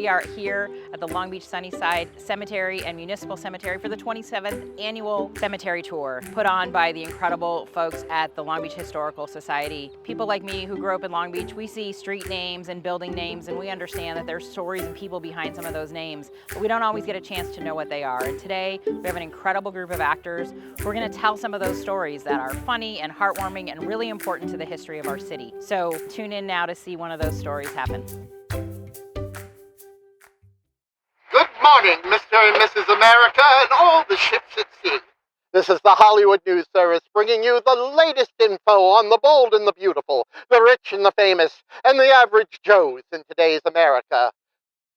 We are here at the Long Beach Sunnyside Cemetery and Municipal Cemetery for the 27th annual cemetery tour put on by the incredible folks at the Long Beach Historical Society. People like me who grew up in Long Beach, we see street names and building names and we understand that there's stories and people behind some of those names, but we don't always get a chance to know what they are. And today we have an incredible group of actors who are going to tell some of those stories that are funny and heartwarming and really important to the history of our city. So tune in now to see one of those stories happen. Good morning, Mr. and Mrs. America and all the ships at sea. This is the Hollywood News Service bringing you the latest info on the bold and the beautiful, the rich and the famous, and the average Joes in today's America.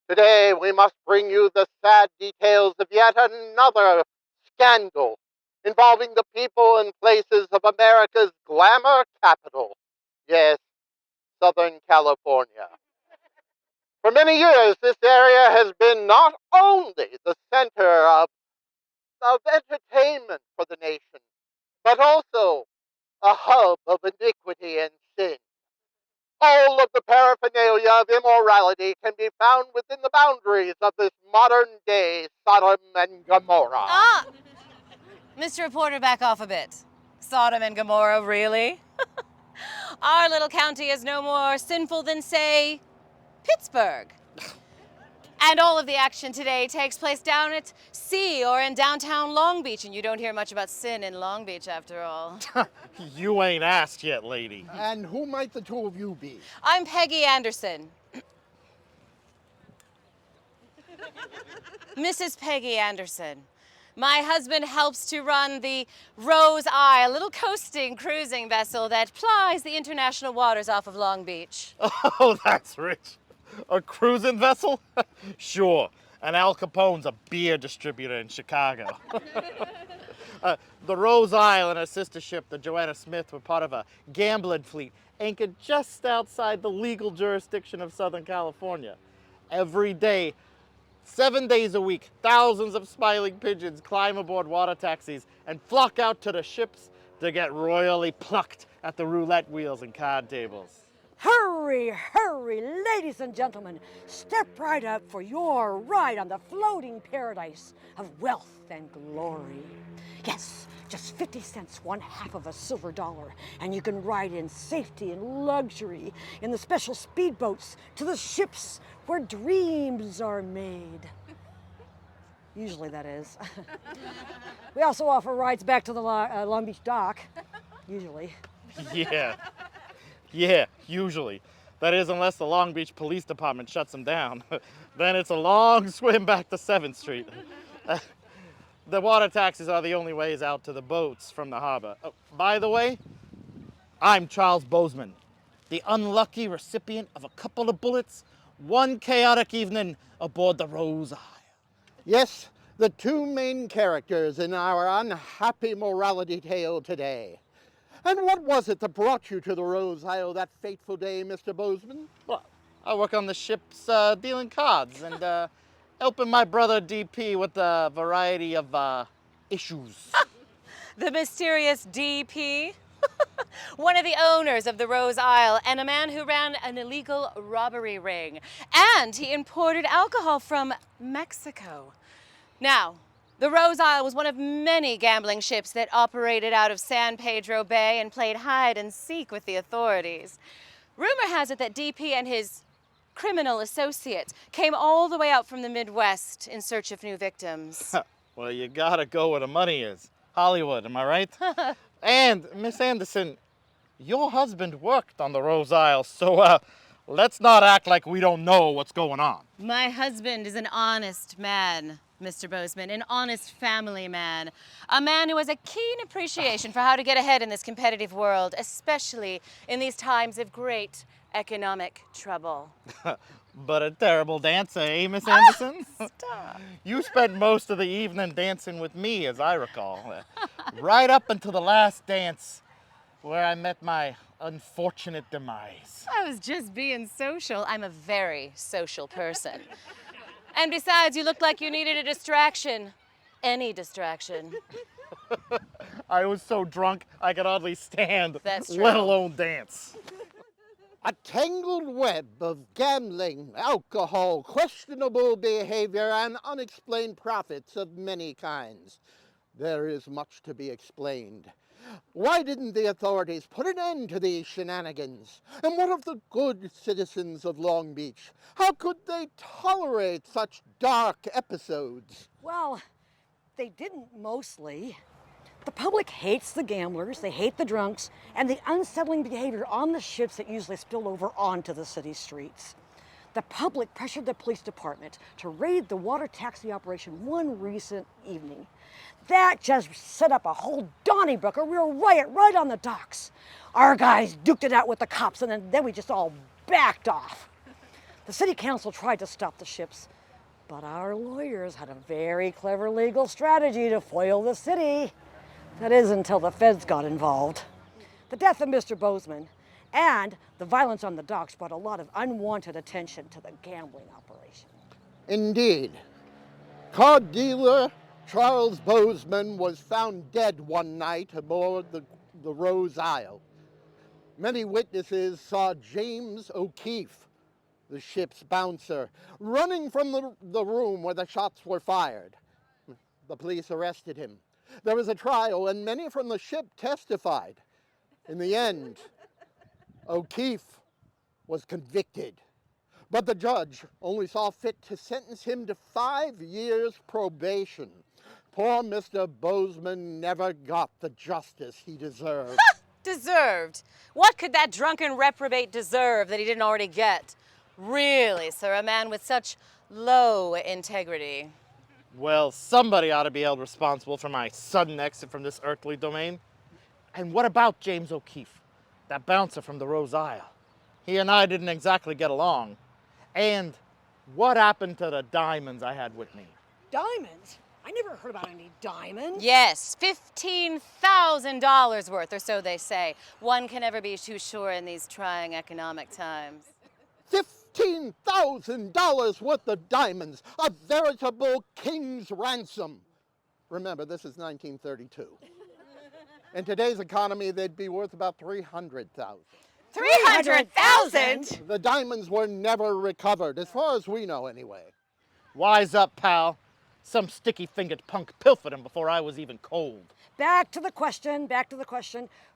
Today we must bring you the sad details of yet another scandal involving the people and places of America's glamour capital. Yes, Southern California. For many years, this area has been not only the center of entertainment for the nation, but also a hub of iniquity and sin. All of the paraphernalia of immorality can be found within the boundaries of this modern-day Sodom and Gomorrah. Ah! Mr. Reporter, back off a bit. Sodom and Gomorrah, really? Our little county is no more sinful than, say, Pittsburgh. And all of the action today takes place down at sea or in downtown Long Beach, and you don't hear much about sin in Long Beach after all. You ain't asked yet, lady. And who might the two of you be? I'm Peggy Anderson. Mrs. Peggy Anderson. My husband helps to run the Rose Isle, a little coasting cruising vessel that plies the international waters off of Long Beach. Oh, that's rich. A cruising vessel? Sure. And Al Capone's a beer distributor in Chicago. The Rose Isle and her sister ship, the Joanna Smith, were part of a gambling fleet anchored just outside the legal jurisdiction of Southern California. Every day, 7 days a week, thousands of smiling pigeons climb aboard water taxis and flock out to the ships to get royally plucked at the roulette wheels and card tables. Hurry, hurry, ladies and gentlemen, step right up for your ride on the floating paradise of wealth and glory. Yes, just 50 cents, one half of a silver dollar, and you can ride in safety and luxury in the special speedboats to the ships where dreams are made. Usually, that is. We also offer rides back to the Long Beach dock, usually. Yeah, usually. That is, unless the Long Beach Police Department shuts them down. Then it's a long swim back to 7th Street. The water taxis are the only ways out to the boats from the harbor. Oh, by the way, I'm Charles Bozeman, the unlucky recipient of a couple of bullets, one chaotic evening aboard the Rose Isle. Yes, the two main characters in our unhappy morality tale today. And what was it that brought you to the Rose Isle that fateful day, Mr. Bozeman? Well, I work on the ships dealing cards and helping my brother DP with a variety of issues. The mysterious DP, one of the owners of the Rose Isle, and a man who ran an illegal robbery ring. And he imported alcohol from Mexico. Now, the Rose Isle was one of many gambling ships that operated out of San Pedro Bay and played hide and seek with the authorities. Rumor has it that DP and his criminal associates came all the way out from the Midwest in search of new victims. Well, you gotta go where the money is. Hollywood, am I right? And, Miss Anderson, your husband worked on the Rose Isle, so let's not act like we don't know what's going on. My husband is an honest man, Mr. Bozeman, an honest family man, a man who has a keen appreciation for how to get ahead in this competitive world, especially in these times of great economic trouble. But a terrible dancer, eh, Miss Anderson? Stop. You spent most of the evening dancing with me, as I recall. Right up until the last dance, where I met my unfortunate demise. I was just being social. I'm a very social person. And besides, you looked like you needed a distraction. Any distraction. I was so drunk I could hardly stand, That's true. let alone dance. A tangled web of gambling, alcohol, questionable behavior, and unexplained profits of many kinds. There is much to be explained. Why didn't the authorities put an end to these shenanigans? And what of the good citizens of Long Beach? How could they tolerate such dark episodes? Well, they didn't mostly. The public hates the gamblers, they hate the drunks, and the unsettling behavior on the ships that usually spill over onto the city streets. The public pressured the police department to raid the water taxi operation one recent evening. That just set up a whole Donnybrook, a real riot right on the docks. Our guys duked it out with the cops, and then we just all backed off. The city council tried to stop the ships, but our lawyers had a very clever legal strategy to foil the city. That is, until the feds got involved. The death of Mr. Bozeman and the violence on the docks brought a lot of unwanted attention to the gambling operation. Indeed. Card dealer Charles Bozeman was found dead one night aboard the Rose Isle. Many witnesses saw James O'Keefe, the ship's bouncer, running from the room where the shots were fired. The police arrested him. There was a trial, and many from the ship testified. In the end, O'Keefe was convicted. But the judge only saw fit to sentence him to 5 years probation. Poor Mr. Bozeman never got the justice he deserved. Deserved? What could that drunken reprobate deserve that he didn't already get? Really, sir, a man with such low integrity. Well, somebody ought to be held responsible for my sudden exit from this earthly domain. And what about James O'Keefe, that bouncer from the Rose Isle? He and I didn't exactly get along. And what happened to the diamonds I had with me? Diamonds? I never heard about any diamonds. Yes, $15,000 worth, or so they say. One can never be too sure in these trying economic times. $15,000 worth of diamonds, a veritable king's ransom. Remember, this is 1932. In today's economy, they'd be worth about $300,000. 300,000? The diamonds were never recovered, as far as we know anyway. Wise up, pal. Some sticky-fingered punk pilfered him before I was even cold. Back to the question.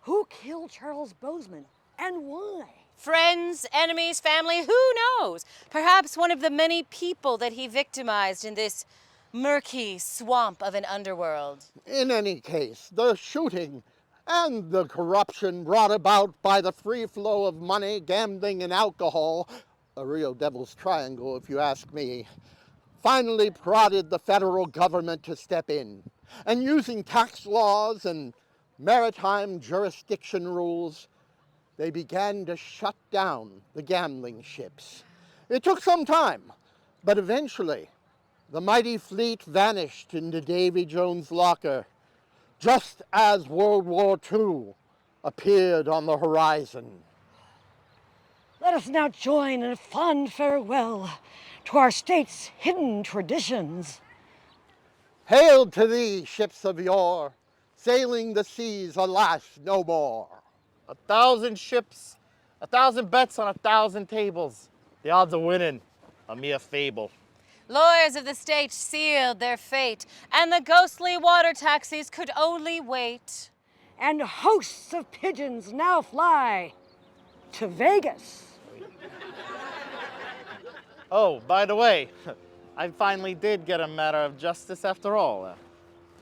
Who killed Charles Bozeman and why? Friends, enemies, family, who knows? Perhaps one of the many people that he victimized in this murky swamp of an underworld. In any case, the shooting and the corruption brought about by the free flow of money, gambling, and alcohol, a real devil's triangle if you ask me, finally prodded the federal government to step in. And using tax laws and maritime jurisdiction rules, they began to shut down the gambling ships. It took some time, but eventually the mighty fleet vanished into Davy Jones' locker, just as World War II appeared on the horizon. Let us now join in a fond farewell to our state's hidden traditions. Hail to thee, ships of yore, sailing the seas, alas, no more. 1,000 ships, 1,000 bets on 1,000 tables. The odds of winning, a mere fable. Lawyers of the state sealed their fate, and the ghostly water taxis could only wait. And hosts of pigeons now fly to Vegas. Oh, by the way, I finally did get a matter of justice after all.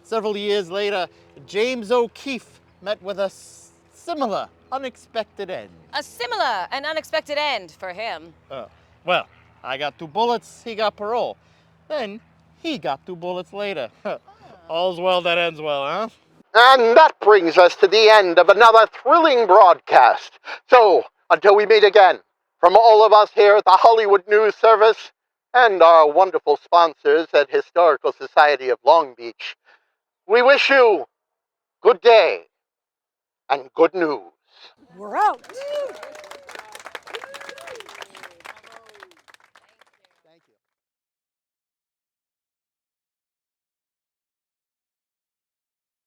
Several years later, James O'Keefe met with a similar, unexpected end. A similar and unexpected end for him. Well, I got 2 bullets, he got parole. Then he got 2 bullets later. All's well that ends well, huh? And that brings us to the end of another thrilling broadcast. So, until we meet again, from all of us here at the Hollywood News Service and our wonderful sponsors at Historical Society of Long Beach, we wish you good day and good news. We're out.